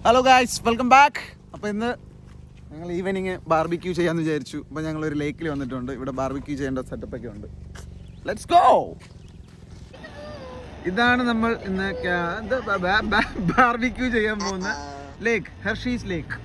Hello guys, welcome back. അപ്പോൾ ഇന്ന് ഞങ്ങൾ ഈവനിങ് ബാർബിക്യൂ ചെയ്യാമെന്ന് വിചാരിച്ചു. അപ്പോൾ ഞങ്ങളൊരു ലേക്കിൽ വന്നിട്ടുണ്ട്. ഇവിടെ ബാർബിക്യൂ ചെയ്യേണ്ട സെറ്റപ്പൊക്കെ ഉണ്ട്. Let's go. ഇതാണ് നമ്മൾ ഇന്ന് ബാർബിക്യൂ ചെയ്യാൻ പോകുന്ന ലേക്ക്, ഹെർഷീസ് ലേക്ക്.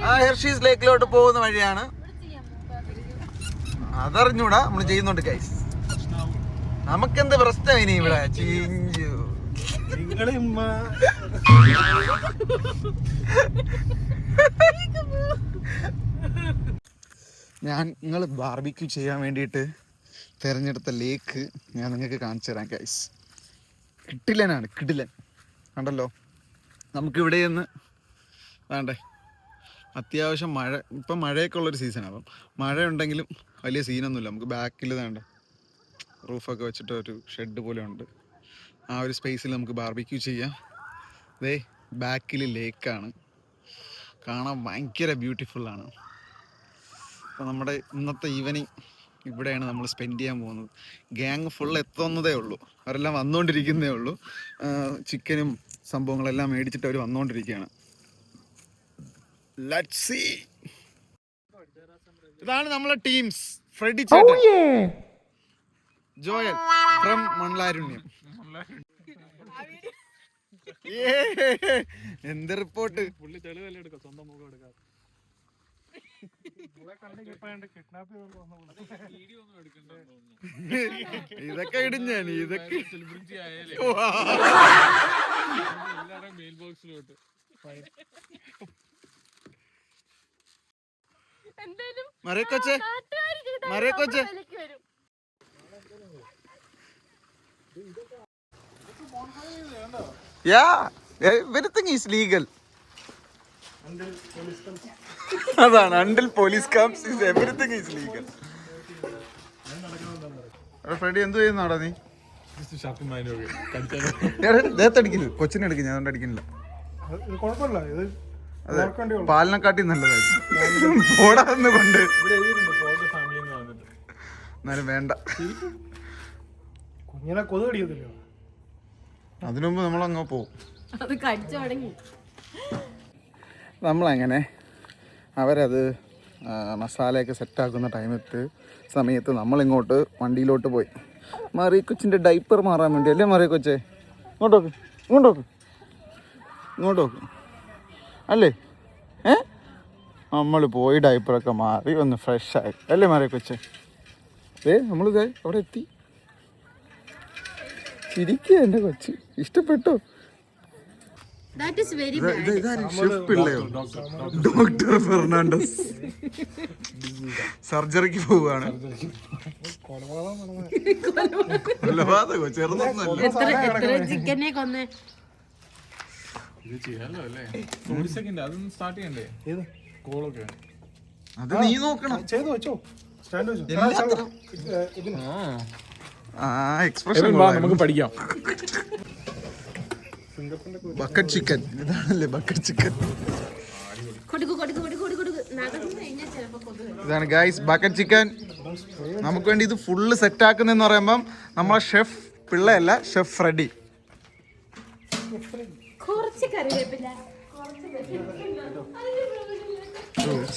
ആ ഹെർഷീസ് ലേക്കിലോട്ട് പോകുന്ന വഴിയാണ്. അതറിഞ്ഞൂടാ, നമ്മൾ ചെയ്യുന്നുണ്ട് ഗൈസ്. നമുക്കെന്ത് പ്രശ്നം ഇനി ഇവിടെ ചീഞ്ചു. നിങ്ങൾ ബാർബിക്യൂ ചെയ്യാൻ വേണ്ടിയിട്ട് തിരഞ്ഞെടുത്ത ലേക്ക് ഞാൻ നിങ്ങൾക്ക് കാണിച്ചു തരാം ഗൈസ്. കിടിലനാണ്, കിടിലൻ. കണ്ടല്ലോ, നമുക്കിവിടെ നിന്ന് വേണ്ടേ അത്യാവശ്യം മഴ, ഇപ്പം മഴയൊക്കെ ഉള്ളൊരു സീസണാണ്. അപ്പം മഴ ഉണ്ടെങ്കിലും വലിയ സീനൊന്നുമില്ല. നമുക്ക് ബാക്കിൽ വേണ്ട റൂഫൊക്കെ വെച്ചിട്ട് ഒരു ഷെഡ് പോലെ ഉണ്ട്. ആ ഒരു സ്പേസിൽ നമുക്ക് ബാർബിക്യൂ ചെയ്യാം. ദേ ബാക്കിൽ ലേക്കാണ്, കാണാൻ ഭയങ്കര ബ്യൂട്ടിഫുള്ളാണ്. അപ്പോൾ നമ്മുടെ ഇന്നത്തെ ഈവനിങ് ഇവിടെയാണ് നമ്മൾ സ്പെൻഡ് ചെയ്യാൻ പോകുന്നത്. ഗ്യാങ് ഫുൾ എത്തുന്നതേ ഉള്ളൂ, അവരെല്ലാം വന്നുകൊണ്ടിരിക്കുന്നതേ ഉള്ളൂ. ചിക്കനും സംഭവങ്ങളെല്ലാം മേടിച്ചിട്ട് അവർ വന്നുകൊണ്ടിരിക്കുകയാണ്. Let's see. ഇതാണ് നമ്മളെ ടീംസ്. ഫ്രെഡി ചേട്ടൻ, ജോയൽ ഫ്രം മണലാരുണ്യം. എന്ത് റിപ്പോർട്ട്. ഇതൊക്കെ ഇടും ഞാൻ, ഇതൊക്കെ മറിയക്കൊച്ചെ, മറിയക്കൊച്ചെ. Yeah, everything is legal. അതാണ്, until police comes is everything is legal. Freddy എന്ത് ചെയ്യുന്നാടാ നീ? ദേഹത്തടിക്കില്ല, കൊച്ചിനെ എടുക്കും, ഞാൻ അടിക്കുന്നില്ല. അതെ, പാലിനെക്കാട്ടി നല്ലതായിരുന്നു. പോടാന്ന് കൊണ്ട് എന്നാലും വേണ്ട. കുഞ്ഞിനെ കൊതു കടിക്കത്തില്ല. അതിനു മുമ്പ് നമ്മളങ്ങ് പോവും. നമ്മളങ്ങനെ അവരത് മസാലയൊക്കെ സെറ്റാക്കുന്ന സമയത്ത് നമ്മളിങ്ങോട്ട് വണ്ടിയിലോട്ട് പോയി. മറിയക്കൊച്ചിൻ്റെ ഡൈപ്പർ മാറാൻ വേണ്ടി അല്ലേ മറിയക്കൊച്ചേ? ഇങ്ങോട്ടോക്ക്, ഇങ്ങോട്ടോക്ക്, ഇങ്ങോട്ടോക്ക് അല്ലേ? നമ്മൾ പോയി ഡൈപ്പറൊക്കെ മാറി ഒന്ന് ഫ്രഷായി അല്ലേ മറിയക്കൊച്ചേ? നമ്മളിതേ അവിടെ എത്തി. ചിരിക്കുക എൻ്റെ കൊച്ച്. ഇഷ്ടപ്പെട്ടോ? ഡോക്ടർ ഫെർണാണ്ടസ് സർജറിക്ക് പോവുകയാണ്. അത് നീ നോക്കണം. ചെയ്തു വെച്ചോ, എക്സ്പ്രഷൻ നമുക്ക് പഠിക്കാം. ബക്കറ്റ് ചിക്കൻ, ഇതാണല്ലേ ബക്കറ്റ് ചിക്കൻ. ഇതാണ് ഗൈസ് ബക്കറ്റ് ചിക്കൻ. നമുക്ക് വേണ്ടി ഇത് ഫുള്ള് സെറ്റ് ആക്കുന്നെന്ന് പറയുമ്പം നമ്മളെ ഷെഫ് പിള്ളയല്ല, ഷെഫ് ഫ്രെഡി.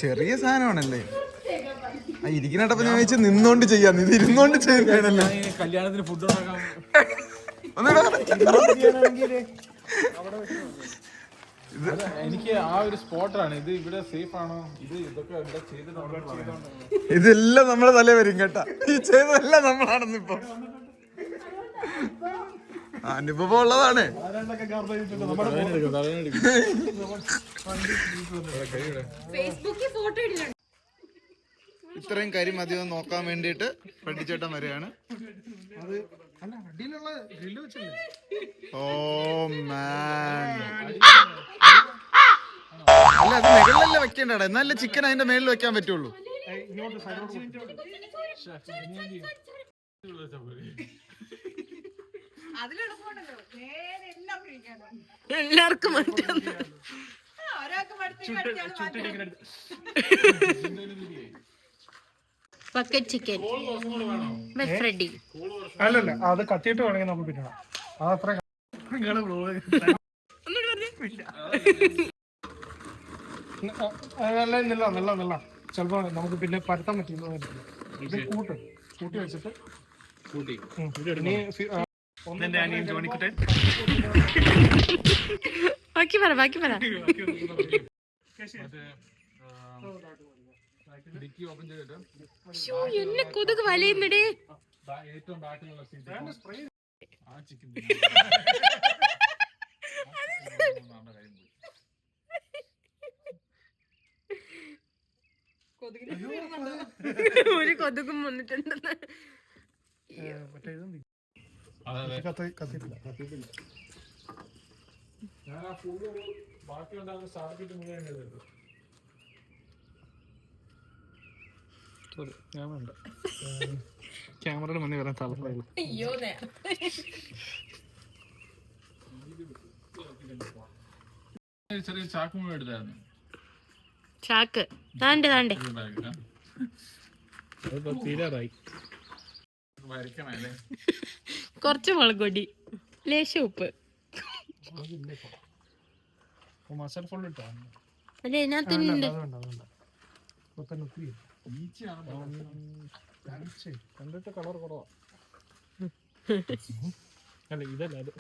ചെറിയ സാധനമാണല്ലേ. ഇരിക്കുന്നിട്ടപ്പോ ഞാൻ വെച്ച് നിന്നോണ്ട് ചെയ്യാന്ന്, ഇത് ഇരുന്നോണ്ട് ചെയ്യുന്നതാണല്ലോ. കല്യാണത്തിന് ഫുഡ് എനിക്ക് ആ ഒരു സ്പോട്ടാണ് ഇത്. ഇവിടെ സേഫ് ആണോ? ഇതൊക്കെ ഇതെല്ലാം നമ്മളെ തലേ വരും കേട്ടാ. ഈ ചെയ്തതെല്ലാം നമ്മളാണെന്ന് ഇപ്പൊ അനുഭവം ഉള്ളതാണ്. ഇത്രയും കരി മതിയെന്ന് നോക്കാൻ വേണ്ടിയിട്ട് ഫ്രെഡി ചേട്ടൻ വരികയാണ്. ഓ മാൻ, അല്ല അത് മുകളിലല്ലേ വെക്കേണ്ടടാ, എന്നാലേ ചിക്കൻ അതിന്റെ മേളിൽ വെക്കാൻ പറ്റുള്ളൂ. എല്ലാവർക്കും ബക്കറ്റ് ചിക്കൻ ഫ്രെഡി. അല്ലല്ല, അത് കത്തിയിട്ട് വേണമെങ്കിൽ നമുക്ക് പിന്നണം. അതത്ര നല്ല ചിലപ്പോ നമുക്ക് പിന്നെ പരത്താൻ പറ്റില്ല. ഇത് കൂട്ടി വെച്ചിട്ട് ബാക്കി പറ ഡിക്കി ഓപ്പൺ ചെയ്തിട്ട് ശ്ശോ, എന്നെ കൊതുക് വലയുന്നടേ. ഏറ്റവും ബാക്കിലുള്ള സീറ്റ് ആ ചിക്കൻ ഒരു കൊതുകും വന്നിട്ടുണ്ടെന്ന്. ഞാൻ ആ ഫുള്ള് ബാക്കി ഉണ്ടാകുന്ന സ്ഥാപിച്ചിട്ട് മുഴുവൻ ഞാൻ വേണ്ട ക്യാമറയുടെ മുന്നിൽ വരാൻ താല്പര്യമില്ല. അയ്യോ ചെറിയ ചാക്ക് മുഴുവൻ എടുത്തായിരുന്നു. ചാക്ക് താണ്ടെ തീരാറായി വരയ്ക്കണല്ലേ. കുറച്ച് മുളക് പൊടി, ലേശം ഉപ്പ്. മസാല ഫുൾ ഇട്ടോ അല്ലെ ഇതിനകത്തുണ്ട്. കണ്ടിട്ട് കളർ കുറവാ. അല്ല ഇതല്ല അത്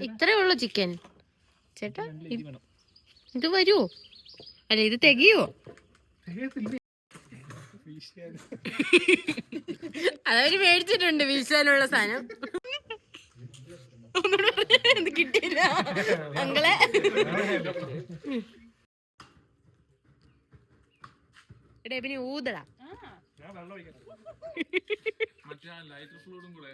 ഇത്രേ ഉള്ളു ചിക്കൻ ചേട്ടാ. ഇത് വരുവോ? അല്ല ഇത് തികയോ? അതവര് മേടിച്ചിട്ടുണ്ട് വീശാനുള്ള സാധനം. ഇത് കിട്ടിയില്ല അങ്ങളെ. എടാ പിന്നെ ഊതടാ. ലൈറ്റർ ഫ്ലൂഡും കൂടെ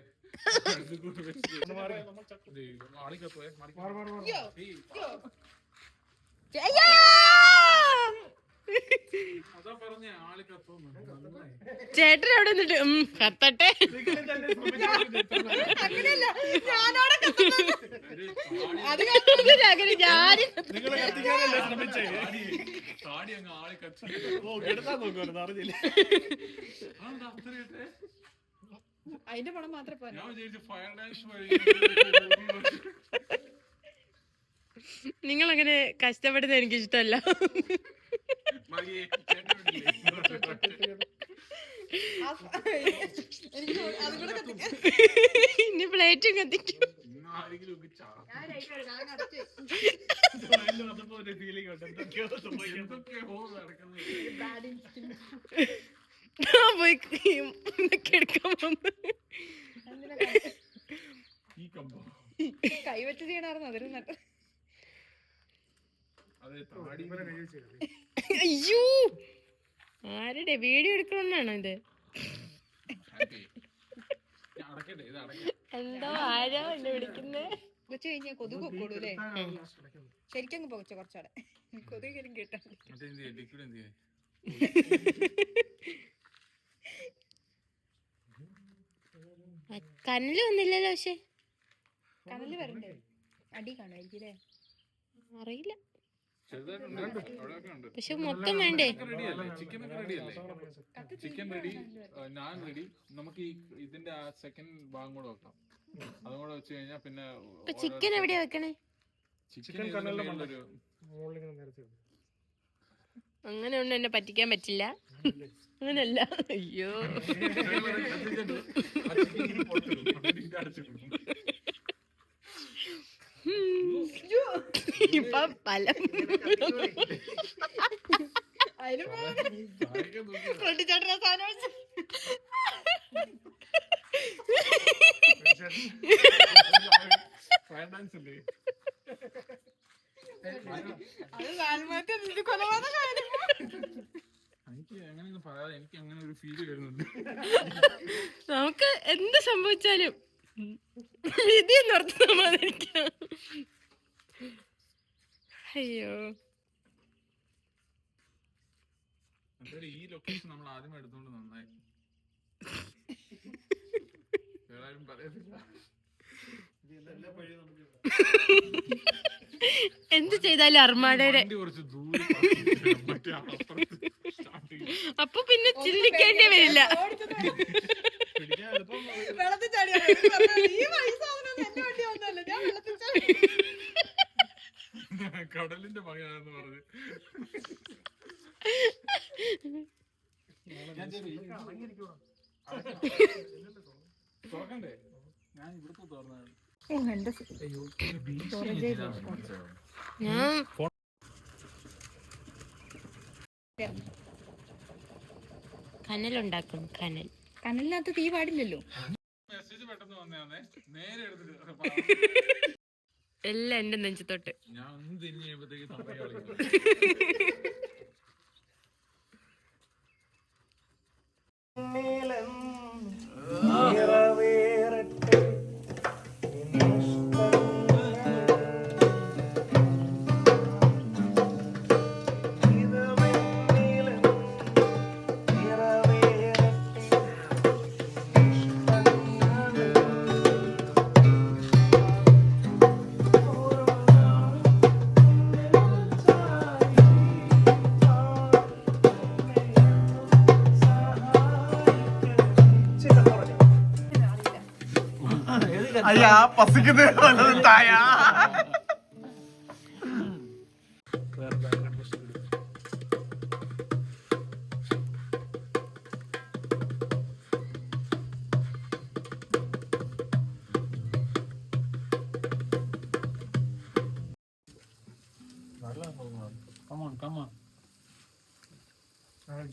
അതാ പറഞ്ഞ ആള് കത്തോന്ന്. ചേട്ടൻ അവിടെ നിന്നിട്ട് കത്തട്ടെ. അങ്ങനെയല്ല, ഞാനവിടെ താടി അങ്ങ് ആളെ കത്തി അതിന്റെ പണം മാത്രം പോരാ. ഞാൻ വിചാരിച്ചു ഫയർ ഡാൻസ് വഴി നിങ്ങളങ്ങനെ കഷ്ടപ്പെടുന്ന എനിക്ക് ഇഷ്ടമല്ല. ഇനി പ്ലേറ്റും കത്തിക്കും. പോയി എടുക്കാൻ വന്നു. കൈവച്ച് ചെയ്യണമായിരുന്നു. അതൊരു അയ്യോ, ആരുടെ വീഡിയോ എടുക്കണമെന്നാണോ ഇത്? എന്തോ ആരോ എന്നെ വിളിക്കുന്നേ. വെച്ച് കഴിഞ്ഞാൽ കൊതുക് പൊക്കോളൂല്ലേ? ശരിക്കും അങ്ങ് പോകച്ച കുറച്ചോടെ കൊതുക് കേട്ടോ. കനല് വന്നില്ലല്ലോ. പക്ഷെ കനല് വരണ്ടേ? അടി കാണുമായിരിക്കും അല്ലേ? അറിയില്ല. പക്ഷെ മൊത്തം വേണ്ടേ? ചിക്കനൊക്കെ റെഡി അല്ലേ? ചിക്കൻ റെഡി, ഞാൻ റെഡി. നമുക്ക് ഈ ഇതിന്റെ ആ സെക്കൻഡ് ഭാഗം കൂടെ വെക്കാം. അതും കൂടെ വെച്ച് കഴിഞ്ഞാൽ പിന്നെ ചിക്കൻ എവിടെയാ വെക്കണേ? അങ്ങനെ ഒന്നും എന്നെ പറ്റിക്കാൻ പറ്റില്ല. അങ്ങനല്ല. അയ്യോ, ഇപ്പൊ പല പൊട്ടിച്ചോട്ട സാധനം എനിക്ക് അങ്ങനെ ഒരു ഫീല് വരുന്നുണ്ട്. നമുക്ക് എന്ത് സംഭവിച്ചാലും വിധി നിർത്താതിരിക്കാം. അയ്യോ, ഈ ലൊക്കേഷൻ നമ്മൾ ആദ്യം എടുത്തോണ്ട് നന്നായി. എന്ത് ചെയ്താലും അർമാടയുടെ അപ്പൊ പിന്നെ ചിന്തിക്കേണ്ടി വരില്ല. വെള്ളത്തിൽ ചാടിയ കടലിന്റെ മകനാണെന്ന് പറഞ്ഞു. തുറക്കണ്ടേ? ഞാൻ ഇവിടുത്തെ തുറന്നാണ്. കനലുണ്ടാക്കും. കനലിനകത്ത് തീ പാടില്ലല്ലോ. മെസ്സേജ് പെട്ടെന്ന് വന്നേ, നേരെ എടുത്തിട്ട് എല്ലാം എന്റെ നെഞ്ചത്തോട്ട്. ഞാൻ ഒന്ന് തിരിഞ്ഞു കഴിയുമ്പോഴത്തേക്ക് സമയം കളിക്കും. അയ്യാ പസിക്കുന്നത് തായ.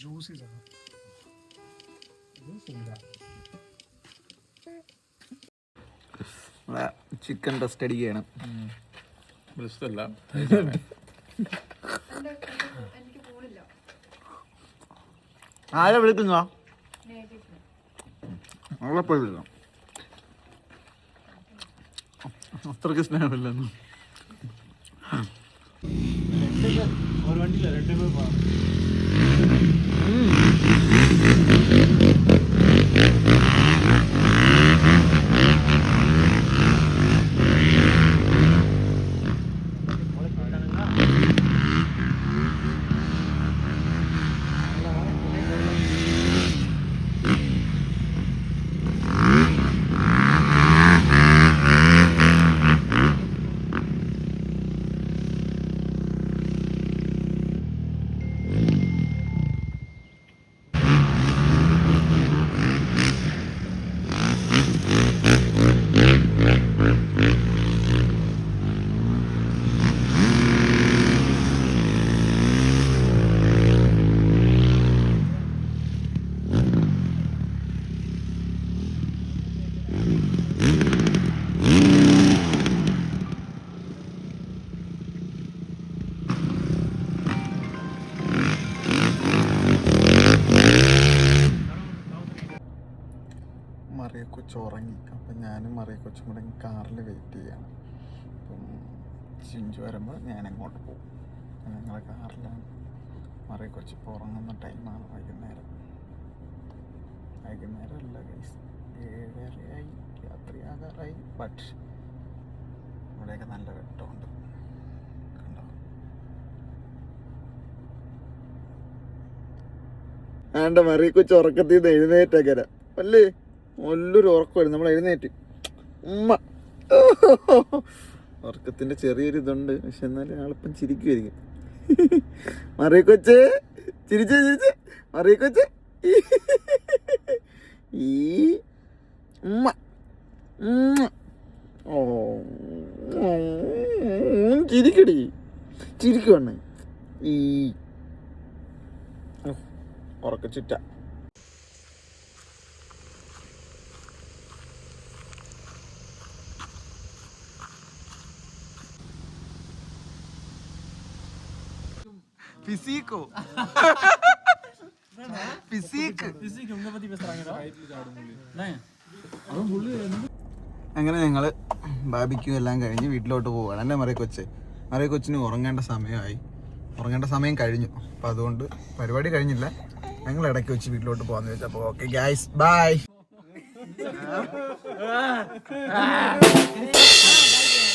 ജ്യൂസ് ചിക്കൻ ടെസ്റ്റ് അടിക്കുകയാണ്. ബ്രസ്റ്റല്ല, ആരെ വിളിക്കുന്നോ? അവളെപ്പോഴും വിളിക്കണം. അത്രയ്ക്ക് സ്നേഹമില്ലെന്ന്. ഒരു വണ്ടിയില്ല, 2 പേർ പോകാം. മറിയ കൊച്ചു ഉറങ്ങി. അപ്പം ഞാനും മറിയ കൊച്ചും കൂടെ കാറിൽ വെയിറ്റ് ചെയ്യാണ്. അപ്പം ചിഞ്ചു വരുമ്പോൾ ഞാൻ അങ്ങോട്ട് പോകും. ഞങ്ങളെ കാറിലാണ്. മറിയ കൊച്ചു ഇപ്പോൾ ഉറങ്ങുന്ന ടൈമാണ്. വൈകുന്നേരമല്ല ഗൈസ്, 7:30 രാത്രിയാകാറായി. ബട്ട് ഇവിടെയൊക്കെ നല്ല വെട്ടമുണ്ട്, കണ്ടോ? ആണ്ട മറിയ കൊച്ചു ഉറക്കത്തിൽ നിന്ന് എഴുന്നേറ്റേക്കര അല്ലേ? നല്ലൊരു ഉറക്കമായിരുന്നു. നമ്മൾ എഴുന്നേറ്റ് ഉമ്മ ഉറക്കത്തിൻ്റെ ചെറിയൊരു ഇതുണ്ട്. പക്ഷെ എന്നാലും ആളിപ്പം ചിരിക്കുമായിരിക്കും. മറിയ കൊച്ച് ചിരിച്ച് മറിയ കൊച്ച് ഈ ഉമ്മ ഓ ചിരിക്കടി, ചിരിക്കുവാണ് ഈ ഉറക്കച്ചിട്ട. ഫിസിക്കോ ഫിസിക്ക് അങ്ങനെ ഞങ്ങൾ ബാബിക്യൂ എല്ലാം കഴിഞ്ഞ് വീട്ടിലോട്ട് പോവുകയാണ്. എൻ്റെ മറിയ കൊച്ചിന് ഉറങ്ങേണ്ട സമയമായി. ഉറങ്ങേണ്ട സമയം കഴിഞ്ഞു. അപ്പം അതുകൊണ്ട് പരിപാടി കഴിഞ്ഞില്ല. ഞങ്ങൾ ഇടയ്ക്ക് വെച്ച് വീട്ടിലോട്ട് പോകാമെന്ന് വെച്ചാൽ. അപ്പോൾ ഓക്കെ ഗൈസ്, ബൈ.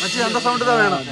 മച്ചി എന്താ സൗണ്ട് ഇതാ വേണം.